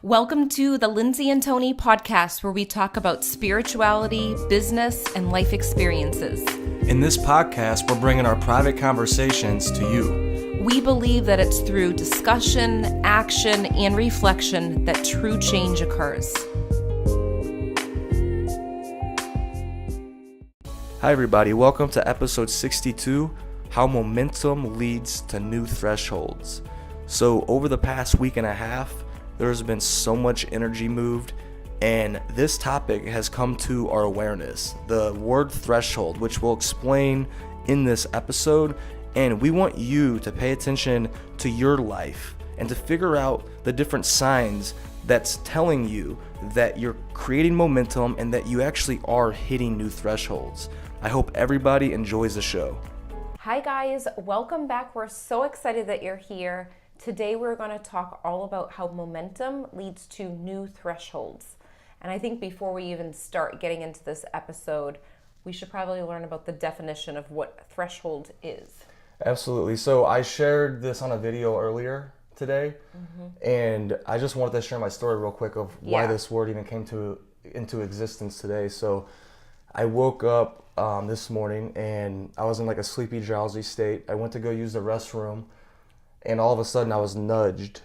Welcome to the Lindsay and Tony podcast, where we talk about spirituality, business, and life experiences. In this podcast, we're bringing our private conversations to you. We believe that it's through discussion, action, and reflection that true change occurs. Hi everybody, welcome to episode 62, How Momentum Leads to New Thresholds. So over the past week and a half, there's been so much energy moved, and this topic has come to our awareness, the word threshold, which we'll explain in this episode. And we want you to pay attention to your life and to figure out the different signs that's telling you that you're creating momentum and that you actually are hitting new thresholds. I hope everybody enjoys the show. Hi guys, welcome back. We're so excited that you're here. Today we're going to talk all about how momentum leads to new thresholds. And I think before we even start getting into this episode, we should probably learn about the definition of what threshold is. Absolutely. So I shared this on a video earlier today, and I just wanted to share my story real quick of why this word even came into existence today. So I woke up this morning and I was in like a sleepy, drowsy state. I went to go use the restroom, and all of a sudden I was nudged,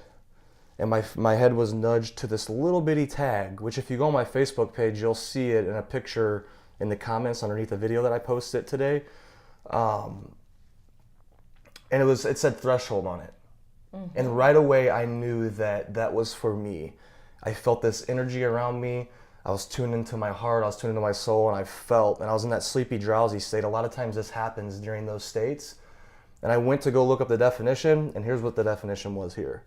and my head was nudged to this little bitty tag, which if you go on my Facebook page, you'll see it in a picture in the comments underneath the video that I posted today. And it said threshold on it. And right away I knew that was for me. I felt this energy around me. I was tuned into my heart, I was tuned into my soul, and I was in that sleepy, drowsy state. A lot of times this happens during those states. And I went to go look up the definition, and here's what the definition was here.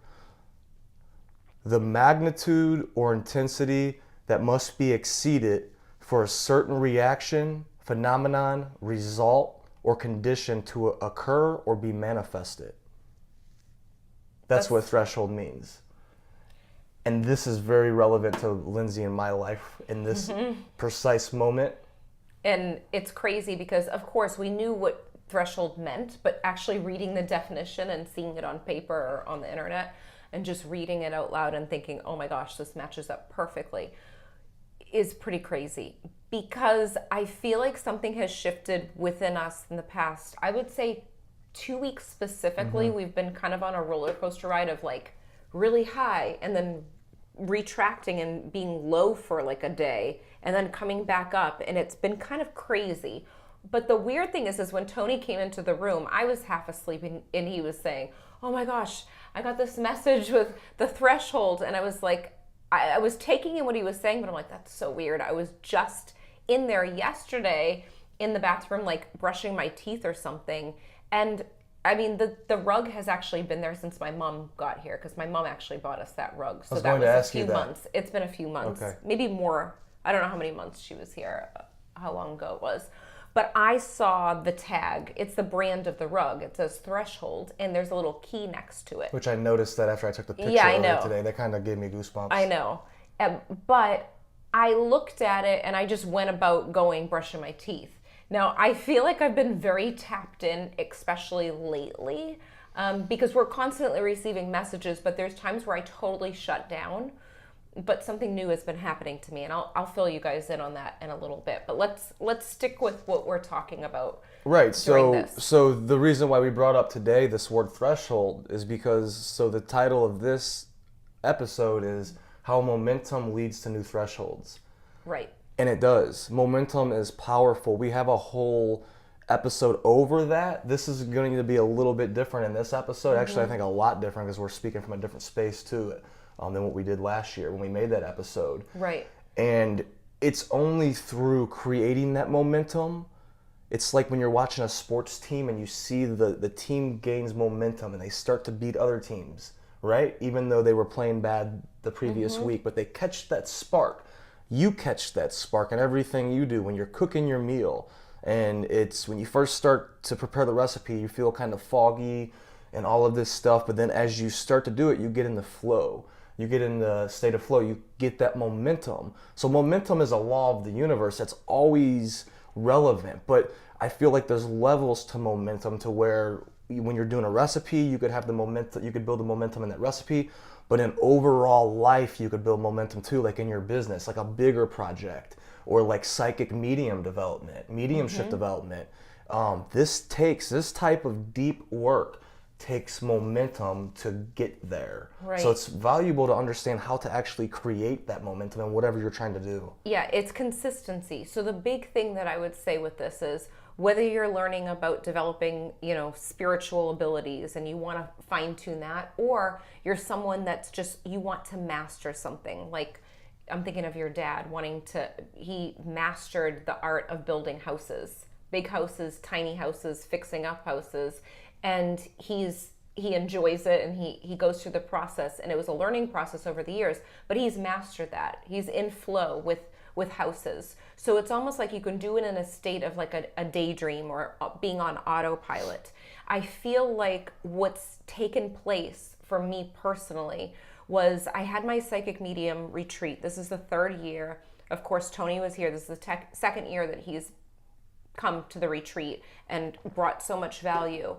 The magnitude or intensity that must be exceeded for a certain reaction, phenomenon, result, or condition to occur or be manifested. That's what threshold means. And this is very relevant to Lindsay and my life in this precise moment. And it's crazy because, of course, we knew what threshold meant, but actually reading the definition and seeing it on paper or on the internet and just reading it out loud and thinking, oh my gosh, this matches up perfectly, is pretty crazy. Because I feel like something has shifted within us in the past, I would say 2 weeks specifically. We've been kind of on a roller coaster ride of like really high and then retracting and being low for like a day and then coming back up, and it's been kind of crazy. But the weird thing is when Tony came into the room, I was half asleep and he was saying, oh my gosh, I got this message with the threshold. And I was like, I was taking in what he was saying, but I'm like, that's so weird. I was just in there yesterday in the bathroom, like brushing my teeth or something. And I mean, the rug has actually been there since my mom got here, because my mom actually bought us that rug. So that was a few months. It's been a few months, maybe more. I don't know how many months she was here, how long ago it was. But I saw the tag. It's the brand of the rug. It says threshold, and there's a little key next to it. Which I noticed that after I took the picture earlier today. That kind of gave me goosebumps. I know. But I looked at it, and I just went about brushing my teeth. Now, I feel like I've been very tapped in, especially lately, because we're constantly receiving messages, but there's times where I totally shut down. But something new has been happening to me, and I'll fill you guys in on that in a little bit. But let's stick with what we're talking about. Right. So the reason why we brought up today this word threshold is because the title of this episode is How Momentum Leads to New Thresholds. Right. And it does. Momentum is powerful. We have a whole episode over that. This is going to be a little bit different in this episode. Actually, I think a lot different, because we're speaking from a different space to it. Than what we did last year when we made that episode. Right. And it's only through creating that momentum. It's like when you're watching a sports team and you see the team gains momentum and they start to beat other teams, right? Even though they were playing bad the previous week, but they catch that spark. You catch that spark in everything you do when you're cooking your meal. And it's when you first start to prepare the recipe, you feel kind of foggy and all of this stuff. But then as you start to do it, you get in the flow. You get in the state of flow, you get that momentum. So momentum is a law of the universe that's always relevant. But I feel like there's levels to momentum, to where when you're doing a recipe, you could have the momentum, you could build the momentum in that recipe. But in overall life, you could build momentum too, like in your business, like a bigger project, or like psychic medium development, mediumship development. This type of deep work takes momentum to get there. Right. So it's valuable to understand how to actually create that momentum in whatever you're trying to do. Yeah, it's consistency. So the big thing that I would say with this is whether you're learning about developing, spiritual abilities and you want to fine tune that, or you're someone that's just, you want to master something. Like I'm thinking of your dad he mastered the art of building houses, big houses, tiny houses, fixing up houses. And he enjoys it, and he goes through the process, and it was a learning process over the years, but he's mastered that. He's in flow with houses. So it's almost like you can do it in a state of like a daydream or being on autopilot. I feel like what's taken place for me personally was I had my psychic medium retreat. This is the 3rd year. Of course, Tony was here. This is the 2nd year that he's come to the retreat and brought so much value.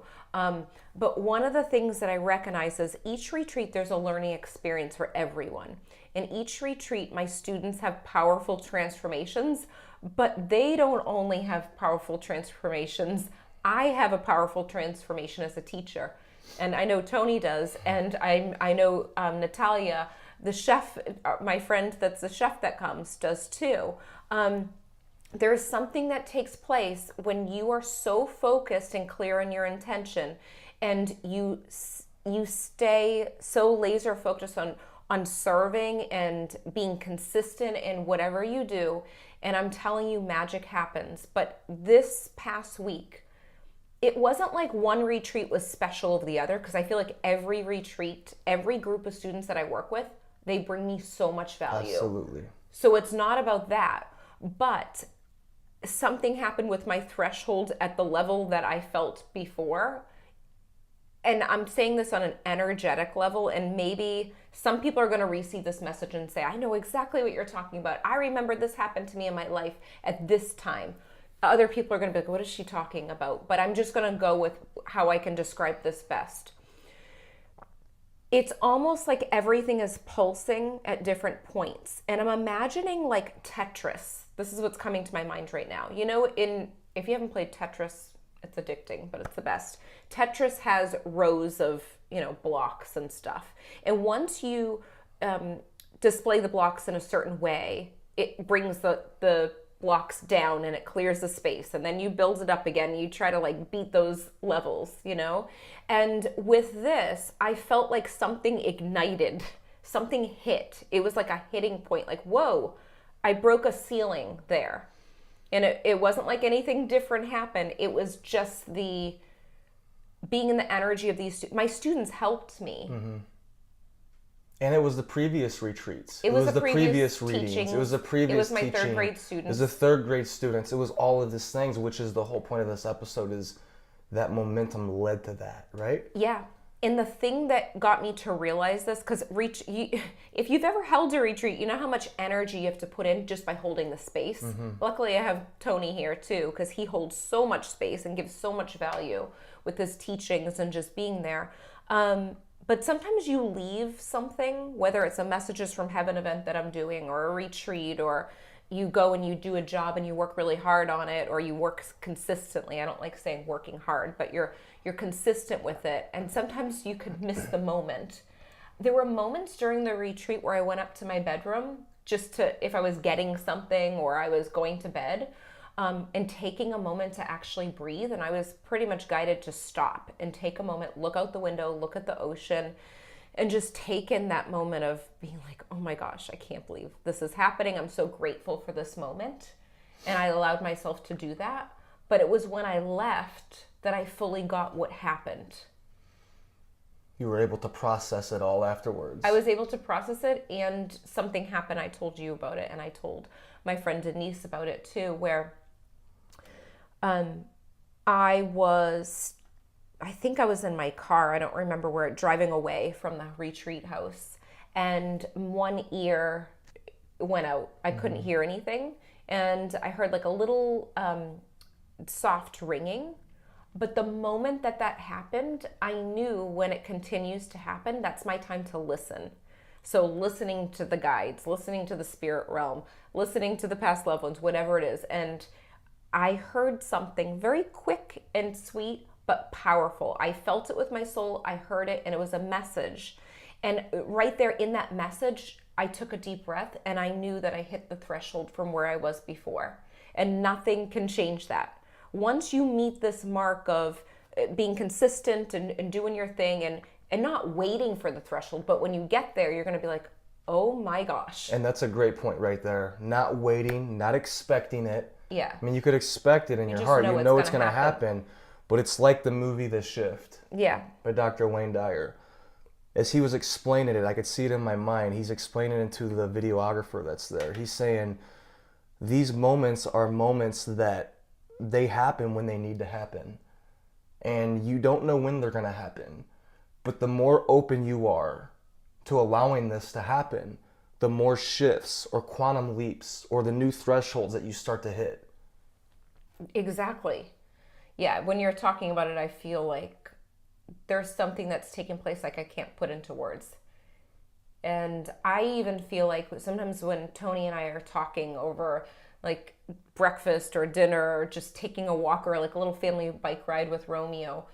But one of the things that I recognize is each retreat, there's a learning experience for everyone. In each retreat, my students have powerful transformations, but they don't only have powerful transformations. I have a powerful transformation as a teacher. And I know Tony does. And I know Natalia, the chef, my friend that's the chef that comes, does too. There's something that takes place when you are so focused and clear in your intention, and you stay so laser focused on serving and being consistent in whatever you do. And I'm telling you, magic happens. But this past week, it wasn't like one retreat was special over the other, because I feel like every retreat, every group of students that I work with, they bring me so much value. Absolutely. So it's not about that, but something happened with my threshold at the level that I felt before. And I'm saying this on an energetic level, and maybe some people are going to receive this message and say, I know exactly what you're talking about. I remember this happened to me in my life at this time. Other people are going to be like, what is she talking about? But I'm just going to go with how I can describe this best. It's almost like everything is pulsing at different points. And I'm imagining like Tetris. This is what's coming to my mind right now. If you haven't played Tetris, it's addicting, but it's the best. Tetris has rows of, blocks and stuff. And once you display the blocks in a certain way, it brings the blocks down and it clears the space. And then you build it up again. You try to like beat those levels, And with this, I felt like something ignited, something hit. It was like a hitting point, like, whoa, I broke a ceiling there. And it wasn't like anything different happened. It was just the being in the energy of these my students helped me. Mm-hmm. And it was the previous retreats. It was the previous readings. teachings. It was the previous teaching. It was my teaching. 3rd grade students. It was the 3rd grade students. It was all of these things, which is the whole point of this episode, is that momentum led to that, right? Yeah. And the thing that got me to realize this, because if you've ever held a retreat, you know how much energy you have to put in just by holding the space. Mm-hmm. Luckily, I have Tony here too, because he holds so much space and gives so much value with his teachings and just being there. But sometimes you leave something, whether it's a Messages from Heaven event that I'm doing, or a retreat, or you go and you do a job and you work really hard on it, or you work consistently. I don't like saying working hard, but you're consistent with it. And sometimes you could miss the moment. There were moments during the retreat where I went up to my bedroom if I was getting something or I was going to bed, and taking a moment to actually breathe. And I was pretty much guided to stop and take a moment, look out the window, look at the ocean, and just take in that moment of being like, oh my gosh, I can't believe this is happening. I'm so grateful for this moment. And I allowed myself to do that. But it was when I left that I fully got what happened. You were able to process it all afterwards. I was able to process it, and something happened. I told you about it, and I told my friend Denise about it too, where I think I was in my car, I don't remember where, driving away from the retreat house, and one ear went out. I couldn't hear anything, and I heard like a little soft ringing. But the moment that happened, I knew when it continues to happen, that's my time to listen. So listening to the guides, listening to the spirit realm, listening to the past loved ones, whatever it is. And I heard something very quick and sweet, but powerful. I felt it with my soul. I heard it, and it was a message. And right there in that message, I took a deep breath, and I knew that I hit the threshold from where I was before. And nothing can change that. Once you meet this mark of being consistent and doing your thing and not waiting for the threshold, but when you get there, you're going to be like, oh my gosh. And that's a great point right there. Not waiting, not expecting it. Yeah. I mean, you could expect it in your heart. You know it's going to happen. But it's like the movie The Shift. Yeah. By Dr. Wayne Dyer. As he was explaining it, I could see it in my mind. He's explaining it to the videographer that's there. He's saying these moments are moments that they happen when they need to happen. And you don't know when they're going to happen. But the more open you are to allowing this to happen, the more shifts or quantum leaps or the new thresholds that you start to hit. Exactly. Yeah, when you're talking about it, I feel like there's something that's taking place like I can't put into words. And I even feel like sometimes when Tony and I are talking over like breakfast or dinner or just taking a walk or like a little family bike ride with Romeo,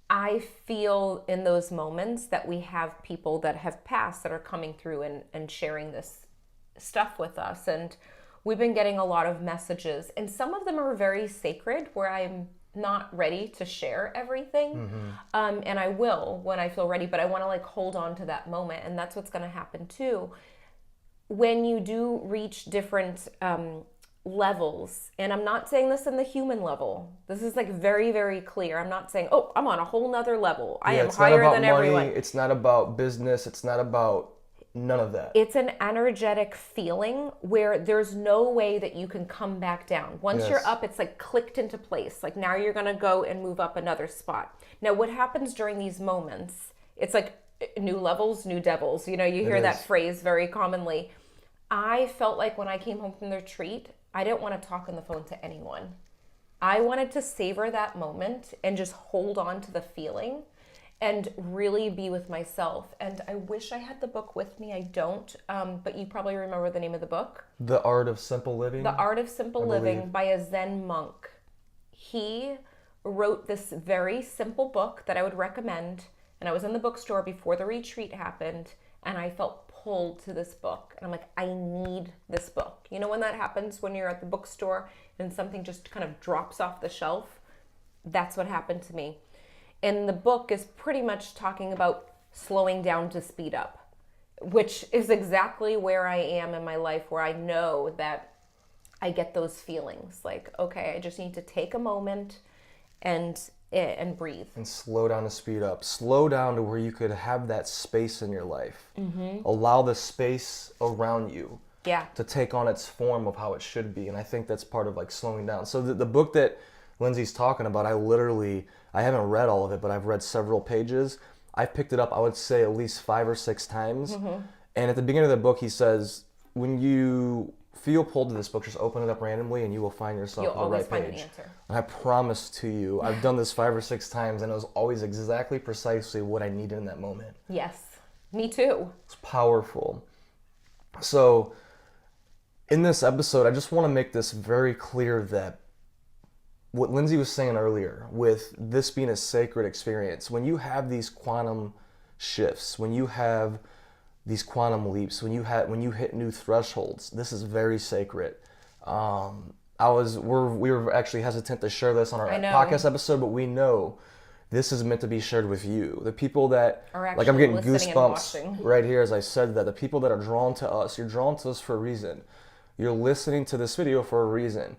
I feel in those moments that we have people that have passed that are coming through and sharing this stuff with us. And we've been getting a lot of messages, and some of them are very sacred where I'm not ready to share everything. And I will when I feel ready, but I want to like hold on to that moment. And that's what's going to happen too. When you do reach different levels, and I'm not saying this in the human level. This is like very, very clear. I'm not saying, oh, I'm on a whole nother level. I am higher than everyone. It's not about business. It's not about none of that. It's an energetic feeling where there's no way that you can come back down. Once you're up, it's like clicked into place. Like now you're going to go and move up another spot. Now what happens during these moments, it's like new levels, new devils. You know, you hear that phrase very commonly. I felt like when I came home from the retreat, I didn't want to talk on the phone to anyone. I wanted to savor that moment and just hold on to the feeling and really be with myself. And I wish I had the book with me. I don't, but you probably remember the name of the book. The Art of Simple Living? The Art of Simple Living by a Zen monk. He wrote this very simple book that I would recommend. And I was in the bookstore before the retreat happened, and I felt pulled to this book. And I'm like, I need this book. You know when that happens when you're at the bookstore and something just kind of drops off the shelf? That's what happened to me. And the book is pretty much talking about slowing down to speed up, which is exactly where I am in my life, where I know that I get those feelings like, okay, I just need to take a moment and breathe. And slow down to speed up. Slow down to where you could have that space in your life. Allow the space around you to take on its form of how it should be. And I think that's part of like slowing down. So the book that Lindsay's talking about, I haven't read all of it, but I've read several pages. I've picked it up, I would say, at least 5 or 6 times. And at the beginning of the book, he says, when you feel pulled to this book, just open it up randomly and you will find yourself on the right page. You'll always find an answer. And I promise to you, I've done this 5 or 6 times, and it was always exactly precisely what I needed in that moment. Yes, me too. It's powerful. So in this episode, I just want to make this very clear that what Lindsay was saying earlier, with this being a sacred experience, when you have these quantum shifts, when you have these quantum leaps, when you hit new thresholds, this is very sacred. We were actually hesitant to share this on our podcast episode, but we know this is meant to be shared with you. The people that are like, I'm getting goosebumps right here as I said that. The people that are drawn to us, you're drawn to us for a reason. You're listening to this video for a reason.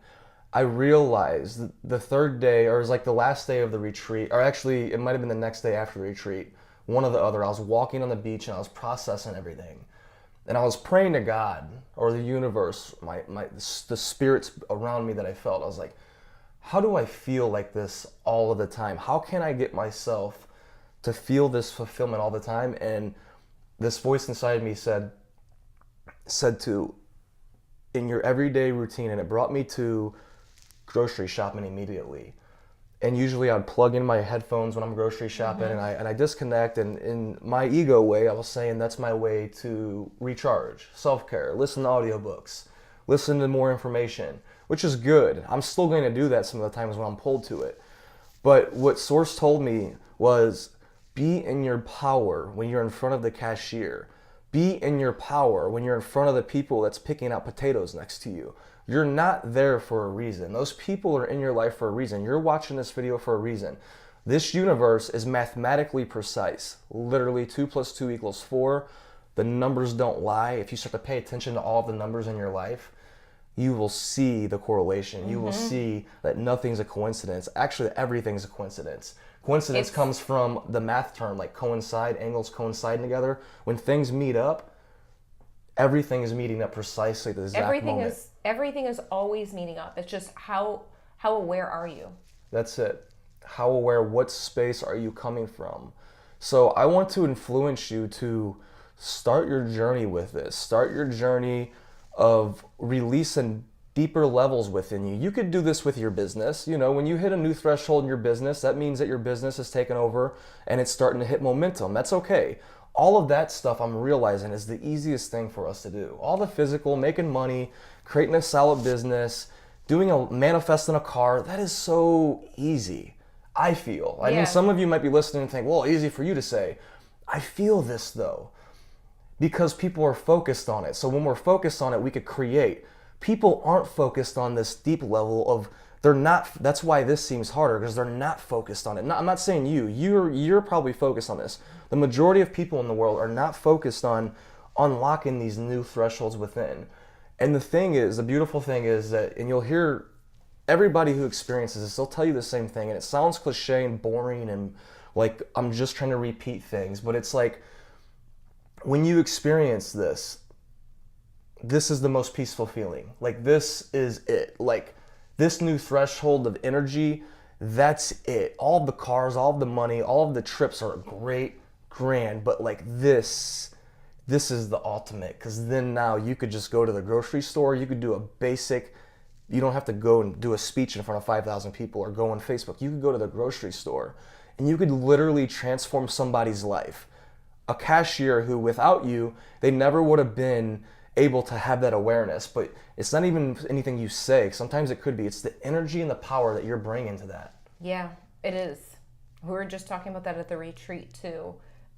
I realized the third day, or it was like the last day of the retreat, or actually it might have been the next day after the retreat, one or the other. I was walking on the beach and I was processing everything. And I was praying to God or the universe, the spirits around me that I felt. I was like, how do I feel like this all of the time? How can I get myself to feel this fulfillment all the time? And this voice inside me said to, in your everyday routine, and it brought me to grocery shopping immediately. and usually I'd plug in my headphones when I'm grocery shopping, and I disconnect, and in my ego way, I was saying that's my way to recharge, self-care, listen to audiobooks, listen to more information, which is good. I'm still going to do that some of the times when I'm pulled to it. But what Source told me was, be in your power when you're in front of the cashier. Be in your power when you're in front of the people that's picking out potatoes next to you. You're not there for a reason. Those people are in your life for a reason. You're watching this video for a reason. This universe is mathematically precise. Literally 2 + 2 = 4. The numbers don't lie. If you start to pay attention to all the numbers in your life, you will see the correlation. You will see that nothing's a coincidence. Actually, everything's a coincidence. Coincidence comes from the math term, like coincide, angles coinciding together. When things meet up, everything is meeting up precisely at the exact moment. Everything is always meeting up. It's just how aware are you? That's it. How aware, what space are you coming from? So I want to influence you to start your journey with this. Start your journey of releasing deeper levels within you. You could do this with your business. You know, when you hit a new threshold in your business, that means that your business has taken over and it's starting to hit momentum. That's okay. All of that stuff I'm realizing is the easiest thing for us to do. All the physical, making money, creating a solid business, manifesting a car, that is so easy, I feel. I mean, some of you might be listening and think, well, easy for you to say. I feel this though, because people are focused on it. So when we're focused on it, we could create. People aren't focused on this deep level of, they're not, that's why this seems harder, because they're not focused on it. I'm not saying you're probably focused on this. The majority of people in the world are not focused on unlocking these new thresholds within. And the beautiful thing is that, and you'll hear everybody who experiences this, they'll tell you the same thing, and it sounds cliche and boring and like I'm just trying to repeat things, but it's like, when you experience this, this is the most peaceful feeling. Like, this is it. Like, this new threshold of energy, that's it. All of the cars, all of the money, all of the trips are great, grand, but like this is the ultimate, because then now you could just go to the grocery store, you could do a basic, you don't have to go and do a speech in front of 5,000 people or go on Facebook. You could go to the grocery store and you could literally transform somebody's life. A cashier who, without you, they never would have been able to have that awareness. But it's not even anything you say. Sometimes it could be. It's the energy and the power that you're bringing to that. Yeah, it is. We were just talking about that at the retreat too.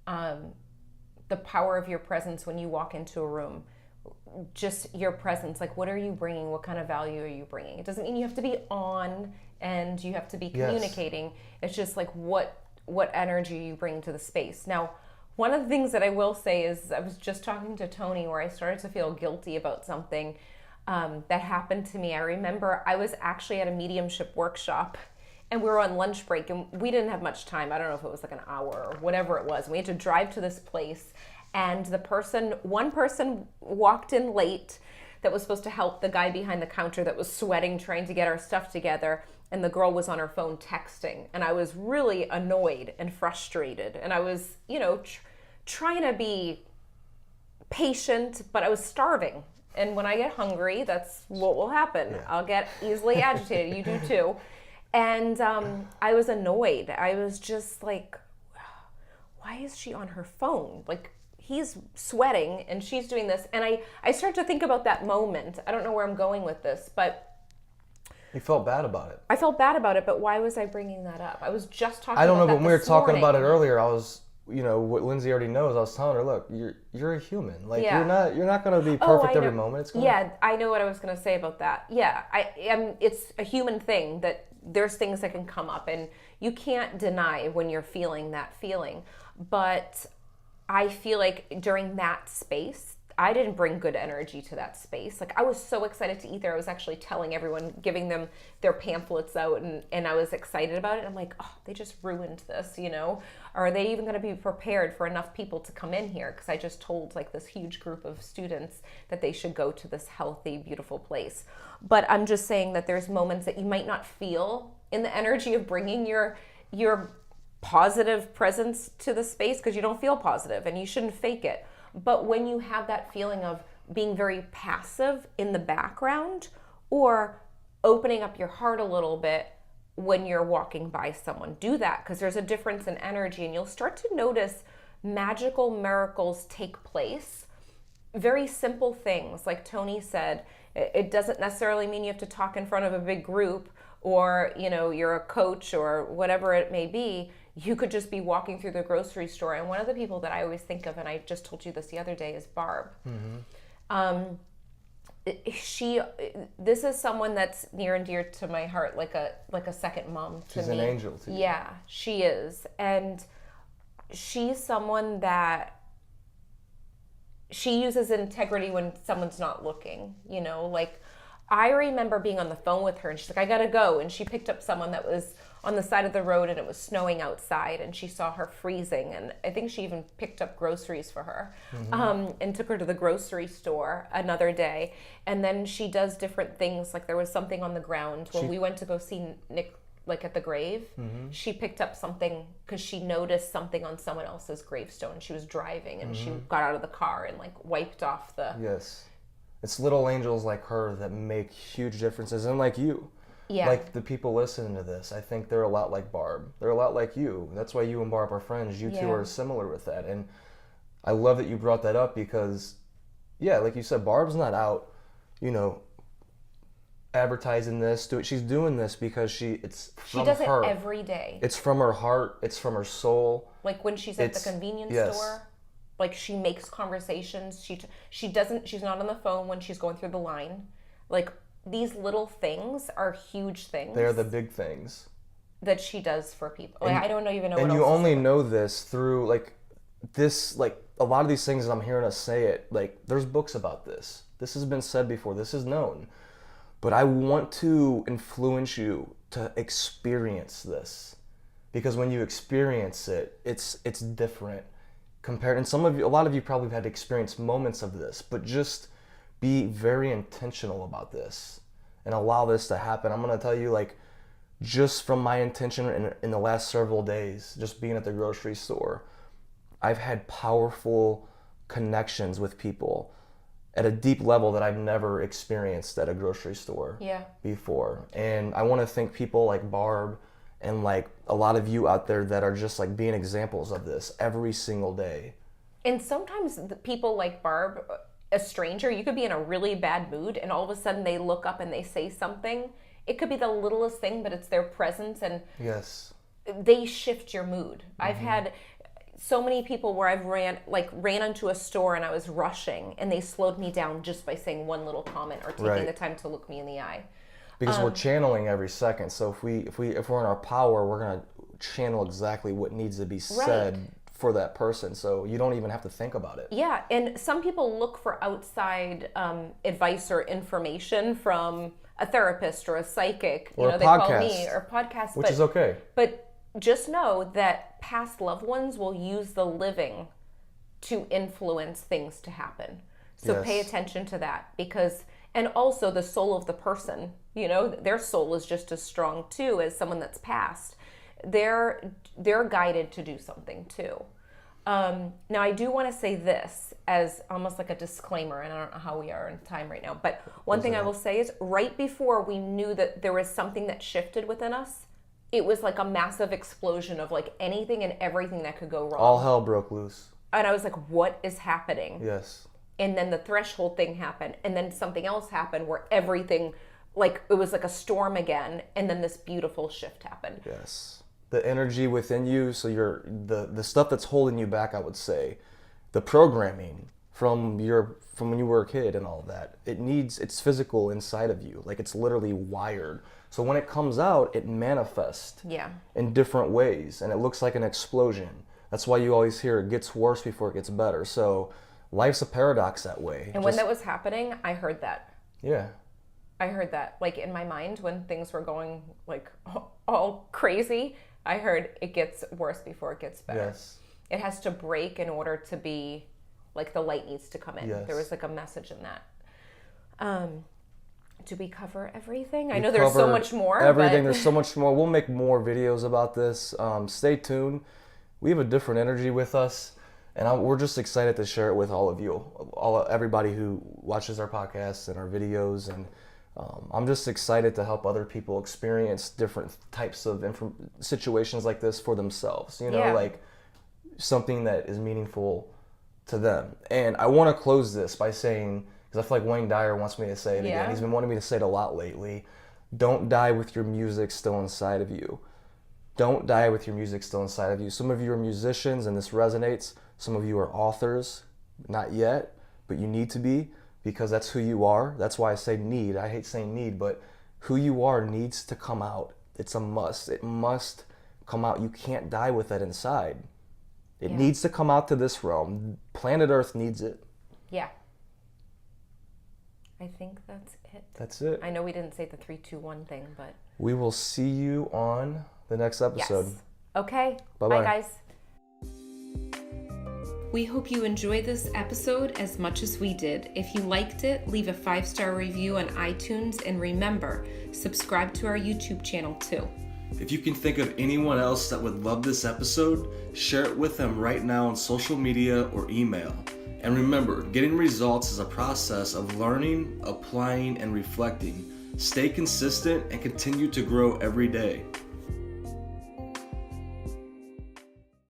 The power of your presence when you walk into a room. Just your presence. Like, what are you bringing? What kind of value are you bringing? It doesn't mean you have to be on and you have to be communicating. Yes. It's just like what energy you bring to the space. Now, one of the things that I will say is, I was just talking to Tony where I started to feel guilty about something that happened to me. I remember I was actually at a mediumship workshop and we were on lunch break and we didn't have much time. I don't know if it was like an hour or whatever it was. We had to drive to this place, and one person walked in late that was supposed to help the guy behind the counter that was sweating trying to get our stuff together. And the girl was on her phone texting, and I was really annoyed and frustrated. And I was, trying to be patient, but I was starving. And when I get hungry, that's what will happen. Yeah. I'll get easily agitated. You do too. And I was annoyed. I was just like, why is she on her phone? Like, he's sweating and she's doing this. And I started to think about that moment. I don't know where I'm going with this, but you felt bad about it. I felt bad about it, but why was I bringing that up? I was just talking about I don't know, that but when we were talking morning. about it earlier, I was, what Lindsay already knows, I was telling her, look, you're a human. Like, you're not going to be perfect every moment. I know what I was going to say about that. Yeah, it's a human thing that there's things that can come up, and you can't deny when you're feeling that feeling. But I feel like during that space, I didn't bring good energy to that space. Like, I was so excited to eat there. I was actually telling everyone, giving them their pamphlets out, and I was excited about it. I'm like, oh, they just ruined this, Are they even going to be prepared for enough people to come in here? Because I just told like this huge group of students that they should go to this healthy, beautiful place. But I'm just saying that there's moments that you might not feel in the energy of bringing your positive presence to the space, because you don't feel positive and you shouldn't fake it. But when you have that feeling of being very passive in the background, or opening up your heart a little bit, when you're walking by someone. Do that, because there's a difference in energy, and you'll start to notice magical miracles take place. Very simple things, like Tony said. It doesn't necessarily mean you have to talk in front of a big group, or you're a coach or whatever it may be. You could just be walking through the grocery store. And one of the people that I always think of, and I just told you this the other day, is Barb. This is someone that's near and dear to my heart, like a second mom to me. She's an angel to you. Yeah, she is. And she's someone that she uses integrity when someone's not looking, like I remember being on the phone with her and she's like, I gotta go. And she picked up someone that was on the side of the road and it was snowing outside and she saw her freezing. And I think she even picked up groceries for her and took her to the grocery store another day. And then she does different things. Like there was something on the ground when we went to go see Nick, like at the grave. She picked up something because she noticed something on someone else's gravestone. She was driving and she got out of the car and like wiped off the... Yes. It's little angels like her that make huge differences, and like you. Yeah. Like the people listening to this, I think they're a lot like Barb. They're a lot like you. That's why you and Barb are friends. You two are similar with that. And I love that you brought that up because, yeah, like you said, Barb's not out, advertising this. She's doing this because it's from her. She does it every day. It's from her heart. It's from her soul. Like when she's at the convenience store. Like she makes conversations. She's not on the phone when she's going through the line. Like these little things are huge things. They're the big things that she does for people. Like, I don't even know. And what you else only know this through this. A lot of these things that I'm hearing us say it. Like there's books about this. This has been said before. This is known. But I want to influence you to experience this, because when you experience it, it's different. Compared, and a lot of you probably have had to experience moments of this, but just be very intentional about this and allow this to happen. I'm going to tell you, just from my intention in the last several days, just being at the grocery store, I've had powerful connections with people at a deep level that I've never experienced at a grocery store before. And I want to thank people like Barb and a lot of you out there that are just being examples of this every single day. And sometimes the people like Barb, a stranger, you could be in a really bad mood and all of a sudden they look up and they say something. It could be the littlest thing, but it's their presence and they shift your mood. I've had so many people where I've ran into a store and I was rushing and they slowed me down just by saying one little comment or taking the time to look me in the eye. Because we're channeling every second. So if we're in our power, we're gonna channel exactly what needs to be said for that person. So you don't even have to think about it. Yeah, and some people look for outside advice or information from a therapist or a psychic. Or a they podcast. call me, or podcast. Which is okay. But just know that past loved ones will use the living to influence things to happen. So pay attention to that, because, and also the soul of the person, their soul is just as strong too as someone that's passed. They're guided to do something too. Now I do want to say this as almost like a disclaimer, and I don't know how we are in time right now, but one thing I will say is right before we knew that there was something that shifted within us, it was like a massive explosion of anything and everything that could go wrong. All hell broke loose. And I was like, what is happening? Yes. And then the threshold thing happened, and then something else happened where everything, it was like a storm again, and then this beautiful shift happened. Yes. The energy within you, so the stuff that's holding you back, I would say, the programming from when you were a kid and all of that, it's physical inside of you. It's literally wired. So when it comes out, it manifests in different ways, and it looks like an explosion. That's why you always hear it gets worse before it gets better. So life's a paradox that way. And when that was happening, I heard that. Yeah. I heard that. In my mind, when things were going all crazy, I heard it gets worse before it gets better. Yes. It has to break in order to be, the light needs to come in. Yes. There was a message in that. Do we cover everything? I know there's so much more. Everything. There's so much more. We'll make more videos about this. Stay tuned. We have a different energy with us. And we're just excited to share it with all of you, everybody who watches our podcasts and our videos. And I'm just excited to help other people experience different types of situations like this for themselves, you know, Yeah. like something that is meaningful to them. And I want to close this by saying, because I feel like Wayne Dyer wants me to say it again. Yeah. He's been wanting me to say it a lot lately. Don't die with your music still inside of you. Don't die with your music still inside of you. Some of you are musicians and this resonates. Some of you are authors, not yet, but you need to be, because that's who you are. That's why I say need. I hate saying need, but who you are needs to come out. It's a must. It must come out. You can't die with that inside. It needs to come out to this realm. Planet Earth needs it. Yeah. I think that's it. That's it. I know we didn't say the 3, 2, 1 thing, but We will see you on the next episode. yes. Okay. Bye-bye. Bye, guys. We hope you enjoyed this episode as much as we did. If you liked it, leave a 5-star review on iTunes, and remember, subscribe to our YouTube channel too. If you can think of anyone else that would love this episode, share it with them right now on social media or email. And remember, getting results is a process of learning, applying, and reflecting. Stay consistent and continue to grow every day.